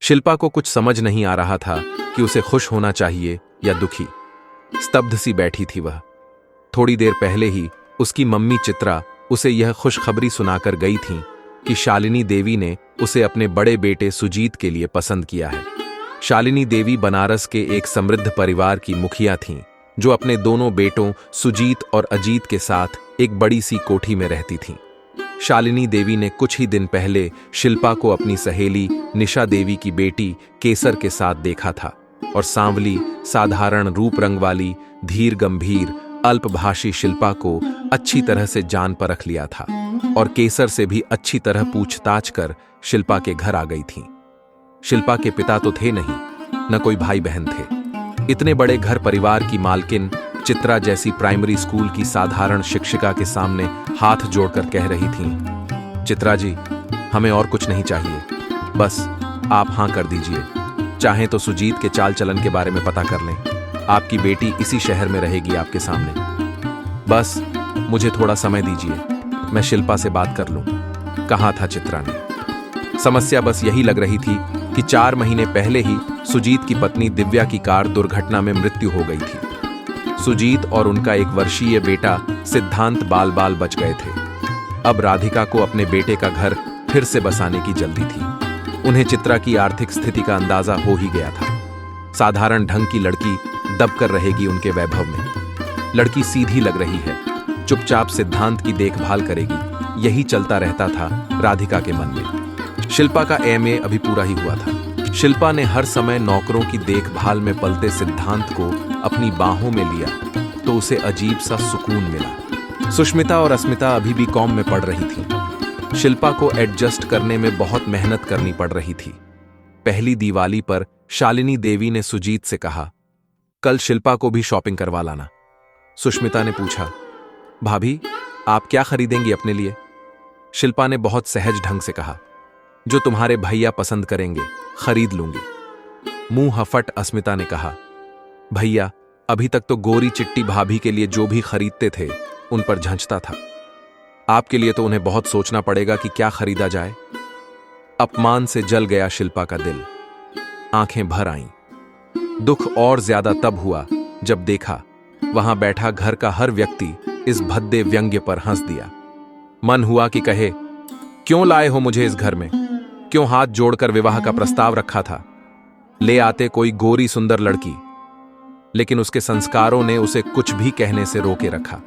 शिल्पा को कुछ समझ नहीं आ रहा था कि उसे खुश होना चाहिए या दुखी। स्तब्ध सी बैठी थी वह। थोड़ी देर पहले ही उसकी मम्मी चित्रा उसे यह खुशखबरी सुनाकर गई थी कि शालिनी देवी ने उसे अपने बड़े बेटे सुजीत के लिए पसंद किया है। शालिनी देवी बनारस के एक समृद्ध परिवार की मुखिया थीं, जो अपने दोनों बेटों सुजीत और अजीत के साथ एक बड़ी सी कोठी में रहती थीं। शालिनी देवी ने कुछ ही दिन पहले शिल्पा को अपनी सहेली निशा देवी की बेटी केसर के साथ देखा था और सांवली, साधारण रूप रंग वाली, धीर गंभीर, अल्पभाषी शिल्पा को अच्छी तरह से जान परख लिया था और केसर से भी अच्छी तरह पूछताछ कर शिल्पा के घर आ गई थीं। शिल्पा के पिता तो थे नहीं, न कोई भाई बहन थे। इतने बड़े घर परिवार की मालकिन चित्रा जैसी प्राइमरी स्कूल की साधारण शिक्षिका के सामने हाथ जोड़कर कह रही थीं, चित्रा जी, हमें और कुछ नहीं चाहिए, बस आप हां कर दीजिए। चाहें तो सुजीत के चाल चलन के बारे में पता कर लें। आपकी बेटी इसी शहर में रहेगी आपके सामने। बस मुझे थोड़ा समय दीजिए, मैं शिल्पा से बात कर लूं, कहा था चित्रा ने। समस्या बस यही लग रही थी कि 4 महीने पहले ही सुजीत की पत्नी दिव्या की कार दुर्घटना में मृत्यु हो गई थी। सुजीत और उनका 1 वर्षीय बेटा सिद्धांत बाल बाल बच गए थे। अब राधिका को अपने बेटे का घर फिर से बसाने की जल्दी थी। उन्हें चित्रा की आर्थिक स्थिति का अंदाजा हो ही गया था। साधारण ढंग की लड़की दबकर रहेगी उनके वैभव में। लड़की सीधी लग रही है, चुपचाप सिद्धांत की देखभाल करेगी, यही चलता रहता था राधिका के मन में। शिल्पा का एमए अभी पूरा ही हुआ था। शिल्पा ने हर समय नौकरों की देखभाल में पलते सिद्धांत को अपनी बाहों में लिया तो उसे अजीब सा सुकून मिला। सुष्मिता और अस्मिता अभी भी कॉम में पढ़ रही थी। शिल्पा को एडजस्ट करने में बहुत मेहनत करनी पड़ रही थी। पहली दिवाली पर शालिनी देवी ने सुजीत से कहा, कल शिल्पा को भी शॉपिंग करवा लाना। सुष्मिता ने पूछा, भाभी आप क्या खरीदेंगी अपने लिए? शिल्पा ने बहुत सहज ढंग से कहा, जो तुम्हारे भैया पसंद करेंगे खरीद लूंगी। मुंह हफट अस्मिता ने कहा, भैया अभी तक तो गोरी चिट्टी भाभी के लिए जो भी खरीदते थे उन पर झंझता था। आपके लिए तो उन्हें बहुत सोचना पड़ेगा कि क्या खरीदा जाए। अपमान से जल गया शिल्पा का दिल। आंखें भर आईं। दुख और ज्यादा तब हुआ जब देखा वहां बैठा घर का हर व्यक्ति इस भद्दे व्यंग्य पर हंस दिया। मन हुआ कि कहे, क्यों लाए हो मुझे इस घर में? क्यों हाथ जोड़कर विवाह का प्रस्ताव रखा था? ले आते कोई गोरी सुंदर लड़की। लेकिन उसके संस्कारों ने उसे कुछ भी कहने से रोके रखा।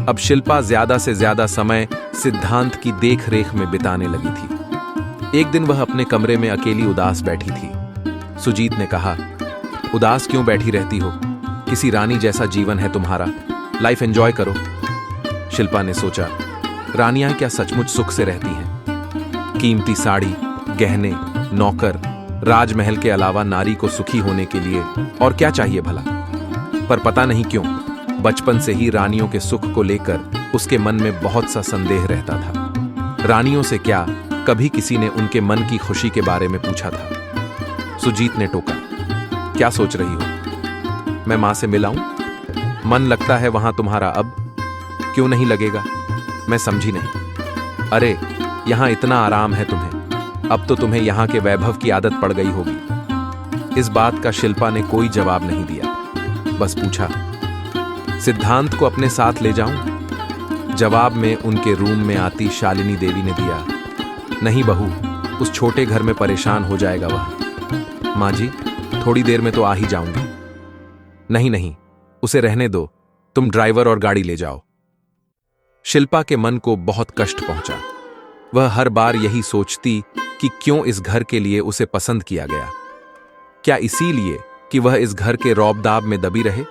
अब शिल्पा ज्यादा से ज्यादा समय सिद्धांत की देखरेख में बिताने लगी थी। एक दिन वह अपने कमरे में अकेली उदास बैठी थी। सुजीत ने कहा, उदास क्यों बैठी रहती हो? किसी रानी जैसा जीवन है तुम्हारा, लाइफ एंजॉय करो। शिल्पा ने सोचा, रानियां क्या सचमुच सुख से रहती हैं? कीमती साड़ी, गहने, नौकर, राजमहल के अलावा नारी को सुखी होने के लिए और क्या चाहिए भला? पर पता नहीं क्यों बचपन से ही रानियों के सुख को लेकर उसके मन में बहुत सा संदेह रहता था। रानियों से क्या कभी किसी ने उनके मन की खुशी के बारे में पूछा था? सुजीत ने टोका, क्या सोच रही हो? मैं मां से मिलाऊं? मन लगता है वहां तुम्हारा अब? क्यों नहीं लगेगा? मैं समझी नहीं। अरे यहां इतना आराम है तुम्हें, अब तो तुम्हें यहां के वैभव की आदत पड़ गई होगी। इस बात का शिल्पा ने कोई जवाब नहीं दिया, बस पूछा, सिद्धांत को अपने साथ ले जाऊं? जवाब में उनके रूम में आती शालिनी देवी ने दिया, नहीं बहू, उस छोटे घर में परेशान हो जाएगा वह। मां जी, थोड़ी देर में तो आ ही जाऊंगी। नहीं नहीं, उसे रहने दो, तुम ड्राइवर और गाड़ी ले जाओ। शिल्पा के मन को बहुत कष्ट पहुंचा। वह हर बार यही सोचती कि क्यों इस घर के लिए उसे पसंद किया गया। क्या इसीलिए कि वह इस घर के रौब-दाब में दबी रहे,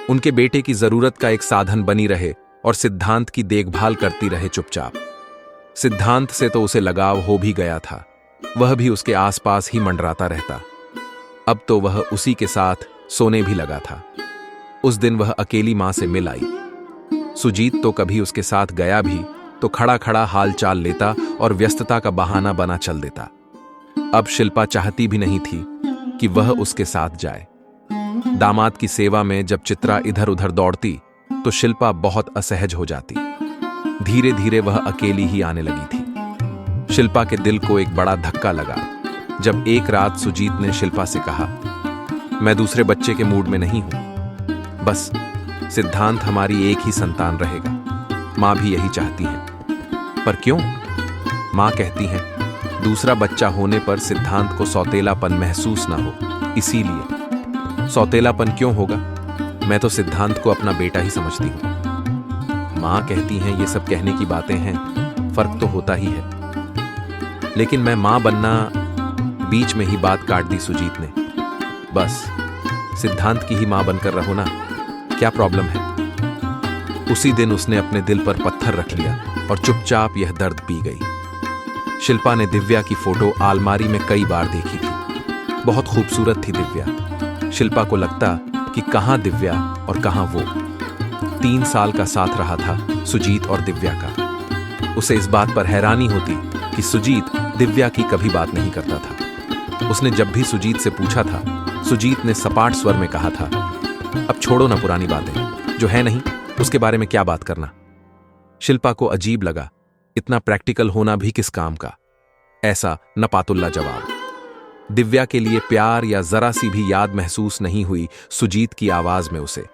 उनके बेटे की जरूरत का एक साधन बनी रहे और सिद्धांत की देखभाल करती रहे चुपचाप। सिद्धांत से तो उसे लगाव हो भी गया था, वह भी उसके आसपास ही मंडराता रहता। अब तो वह उसी के साथ सोने भी लगा था। उस दिन वह अकेली मां से मिल आई। सुजीत तो कभी उसके साथ गया भी तो खड़ा खड़ा हाल चाल लेता और व्यस्तता का बहाना बना चल देता। अब शिल्पा चाहती भी नहीं थी कि वह उसके साथ जाए। दामाद की सेवा में जब चित्रा इधर उधर दौड़ती तो शिल्पा बहुत असहज हो जाती। धीरे धीरे वह अकेली ही आने लगी थी। शिल्पा के दिल को एक बड़ा धक्का लगा। जब एक रात सुजीत ने शिल्पा से कहा, मैं दूसरे बच्चे के मूड में नहीं हूं, बस सिद्धांत हमारी एक ही संतान रहेगा, माँ भी यही चाहती है। पर क्यों? माँ कहती है दूसरा बच्चा होने पर सिद्धांत को सौतेलापन महसूस ना हो, इसीलिए। सौतेलापन क्यों होगा? मैं तो सिद्धांत को अपना बेटा ही समझती हूँ। माँ कहती हैं ये सब कहने की बातें हैं, फर्क तो होता ही है। लेकिन मैं माँ बनना, बीच में ही बात काट दी सुजीत ने। बस सिद्धांत की ही माँ बनकर रहो ना, क्या प्रॉब्लम है? उसी दिन उसने अपने दिल पर पत्थर रख लिया और चुपचाप यह दर्द पी गई। शिल्पा ने दिव्या की फोटो अलमारी में कई बार देखी थी। बहुत खूबसूरत थी दिव्या। शिल्पा को लगता कि कहां दिव्या और कहां वो। 3 साल का साथ रहा था सुजीत और दिव्या का। उसे इस बात पर हैरानी होती कि सुजीत दिव्या की कभी बात नहीं करता था। उसने जब भी सुजीत से पूछा था, सुजीत ने सपाट स्वर में कहा था, अब छोड़ो ना पुरानी बातें, जो है नहीं उसके बारे में क्या बात करना। शिल्पा को अजीब लगा, इतना प्रैक्टिकल होना भी किस काम का। ऐसा नपातुल्ला जवाब। दिव्या के लिए प्यार या जरा सी भी याद महसूस नहीं हुई सुजीत की आवाज में उसे।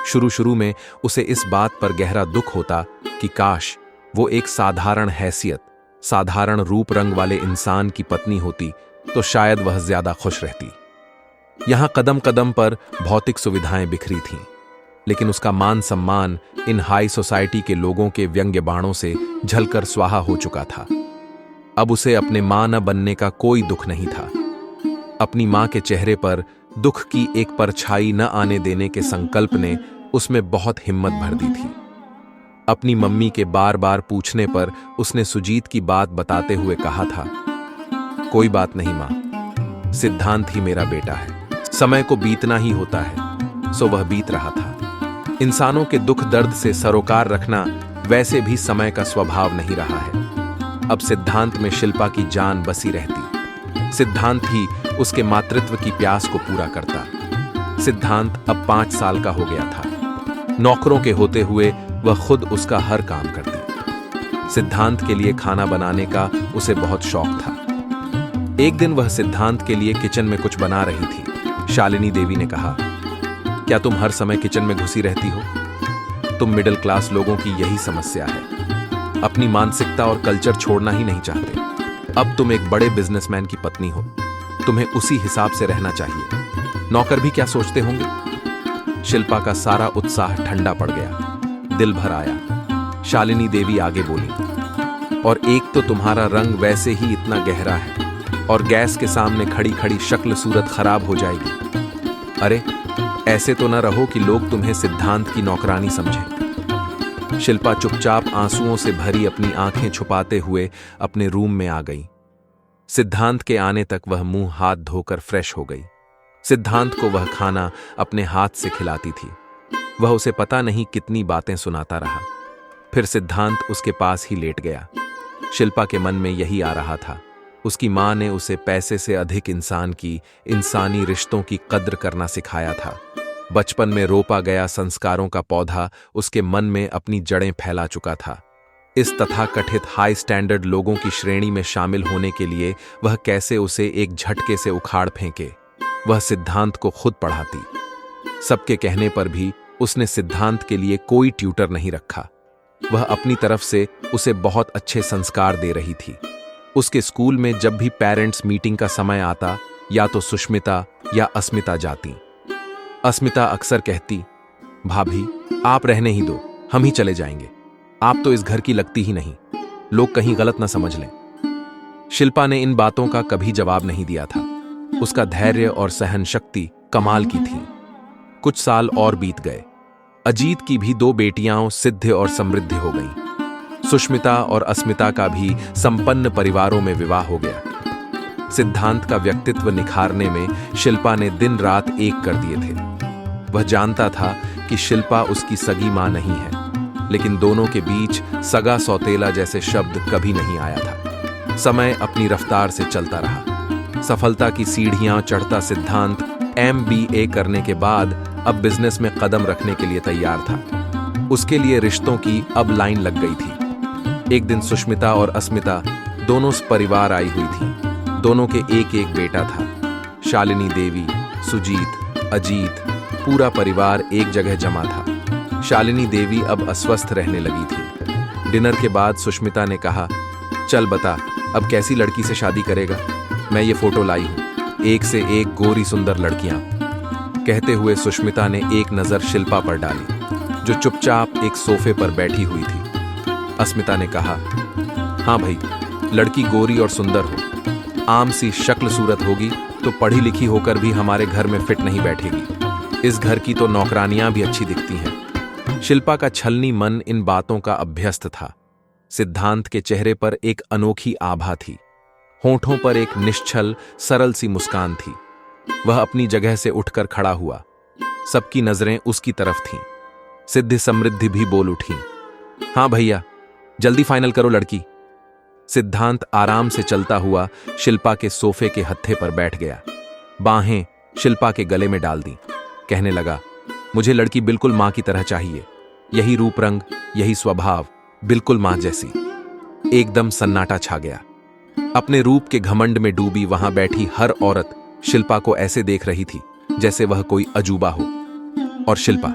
शुरू में उसे इस बात पर गहरा दुख होता कि काश वो एक साधारण हैसियत, साधारण रूप रंग वाले इंसान की पत्नी होती तो शायद वह ज्यादा खुश रहती। यहां कदम कदम पर भौतिक सुविधाएं बिखरी थीं, लेकिन उसका मान सम्मान इन हाई सोसाइटी के लोगों के व्यंग्य बाणों से झलकर स्वाहा हो चुका था। अब उसे अपने मां न बनने का कोई दुख नहीं था। अपनी मां के चेहरे पर दुख की एक परछाई न आने देने के संकल्प ने उसमें बहुत हिम्मत भर दी थी। अपनी मम्मी के बार बार पूछने पर उसने सुजीत की बात बताते हुए कहा था, कोई बात नहीं मां, सिद्धांत ही मेरा बेटा है, समय को बीतना ही होता है। सो वह बीत रहा था। इंसानों के दुख दर्द से सरोकार रखना वैसे भी समय का स्वभाव नहीं रहा है। अब सिद्धांत में शिल्पा की जान बसी रहती। सिद्धांत ही उसके मातृत्व की प्यास को पूरा करता। सिद्धांत अब 5 साल का हो गया था। नौकरों के होते हुए वह खुद उसका हर काम करती। सिद्धांत के लिए खाना बनाने का उसे बहुत शौक था। एक दिन वह सिद्धांत के लिए किचन में कुछ बना रही थी। शालिनी देवी ने कहा, क्या तुम हर समय किचन में घुसी रहती हो? तुम मिडिल क्लास लोगों की यही समस्या है, अपनी मानसिकता और कल्चर छोड़ना ही नहीं चाहते। अब तुम एक बड़े बिजनेसमैन की पत्नी हो, तुम्हें उसी हिसाब से रहना चाहिए। नौकर भी क्या सोचते होंगे? शिल्पा का सारा उत्साह ठंडा पड़ गया, दिल भर आया। शालिनी देवी आगे बोली, और एक तो तुम्हारा रंग वैसे ही इतना गहरा है, और गैस के सामने खड़ी खड़ी शक्ल सूरत खराब हो जाएगी। अरे ऐसे तो न रहो कि लोग तुम्हें सिद्धांत की नौकरानी समझें। शिल्पा चुपचाप आंसुओं से भरी अपनी आंखें छुपाते हुए अपने रूम में आ गई। सिद्धांत के आने तक वह मुंह हाथ धोकर फ्रेश हो गई। सिद्धांत को वह खाना अपने हाथ से खिलाती थी। वह उसे पता नहीं कितनी बातें सुनाता रहा। फिर सिद्धांत उसके पास ही लेट गया। शिल्पा के मन में यही आ रहा था। उसकी मां ने उसे पैसे से अधिक इंसान की, इंसानी रिश्तों की कद्र करना सिखाया था। बचपन में रोपा गया संस्कारों का पौधा उसके मन में अपनी जड़ें फैला चुका था। इस तथाकथित हाई स्टैंडर्ड लोगों की श्रेणी में शामिल होने के लिए वह कैसे उसे एक झटके से उखाड़ फेंके। वह सिद्धांत को खुद पढ़ाती। सबके कहने पर भी उसने सिद्धांत के लिए कोई ट्यूटर नहीं रखा। वह अपनी तरफ से उसे बहुत अच्छे संस्कार दे रही थी। उसके स्कूल में जब भी पेरेंट्स मीटिंग का समय आता, या तो सुष्मिता या अस्मिता जाती। अस्मिता अक्सर कहती, भाभी आप रहने ही दो, हम ही चले जाएंगे, आप तो इस घर की लगती ही नहीं, लोग कहीं गलत ना समझ लें। शिल्पा ने इन बातों का कभी जवाब नहीं दिया था। उसका धैर्य और सहन शक्ति कमाल की थी। कुछ साल और बीत गए। अजीत की भी 2 बेटियां सिद्ध और समृद्ध हो गईं। सुष्मिता और अस्मिता का भी संपन्न परिवारों में विवाह हो गया। सिद्धांत का व्यक्तित्व निखारने में शिल्पा ने दिन रात एक कर दिए थे। वह जानता था कि शिल्पा उसकी सगी मां नहीं है, लेकिन दोनों के बीच सगा सौतेला जैसे शब्द कभी नहीं आया था। समय अपनी रफ्तार से चलता रहा। सफलता की सीढ़ियां चढ़ता सिद्धांत MBA करने के बाद अब बिजनेस में कदम रखने के लिए तैयार था। उसके लिए रिश्तों की अब लाइन लग गई थी। एक दिन सुष्मिता और अस्मिता दोनों परिवार आई हुई थी। दोनों के एक एक बेटा था। शालिनी देवी, सुजीत, अजीत, पूरा परिवार एक जगह जमा था। शालिनी देवी अब अस्वस्थ रहने लगी थी। डिनर के बाद सुष्मिता ने कहा, चल बता, अब कैसी लड़की से शादी करेगा? मैं ये फोटो लाई हूं, एक से एक गोरी सुंदर लड़कियां। कहते हुए सुष्मिता ने एक नजर शिल्पा पर डाली, जो चुपचाप एक सोफे पर बैठी हुई थी। अस्मिता ने कहा, हाँ भाई, लड़की गोरी और सुंदर हो, आम सी शक्ल सूरत होगी तो पढ़ी लिखी होकर भी हमारे घर में फिट नहीं बैठेगी। इस घर की तो नौकरानियां भी अच्छी दिखती हैं। शिल्पा का छलनी मन इन बातों का अभ्यस्त था। सिद्धांत के चेहरे पर एक अनोखी आभा थी, होठों पर एक निश्चल सरल सी मुस्कान थी। वह अपनी जगह से उठकर खड़ा हुआ। सबकी नजरें उसकी तरफ थीं। सिद्धि समृद्धि भी बोल उठी, हाँ भैया, जल्दी फाइनल करो लड़की। सिद्धांत आराम से चलता हुआ शिल्पा के सोफे के हत्थे पर बैठ गया, बाहें शिल्पा के गले में डाल दी। कहने लगा, मुझे लड़की बिल्कुल मां की तरह चाहिए, यही रूप रंग, यही स्वभाव, बिल्कुल मां जैसी। एकदम सन्नाटा छा गया। अपने रूप के घमंड में डूबी वहां बैठी हर औरत शिल्पा को ऐसे देख रही थी जैसे वह कोई अजूबा हो। और शिल्पा,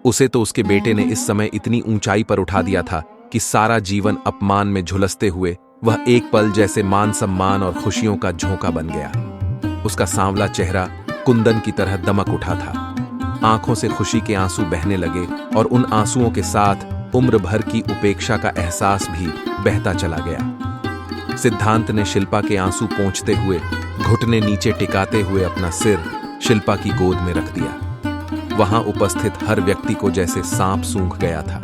उसे तो उसके बेटे ने इस समय इतनी ऊंचाई पर उठा दिया था कि सारा जीवन अपमान में झुलसते हुए वह एक पल जैसे मान सम्मान और खुशियों का झोंका बन गया। उसका सांवला चेहरा कुंदन की तरह दमक उठा था। आंखों से खुशी के आंसू बहने लगे और उन आंसुओं के साथ उम्र भर की उपेक्षा का एहसास भी बहता चला गया। सिद्धांत ने शिल्पा के आंसू पोंछते हुए घुटने नीचे टिकाते हुए अपना सिर शिल्पा की गोद में रख दिया। वहां उपस्थित हर व्यक्ति को जैसे सांप सूंघ गया था।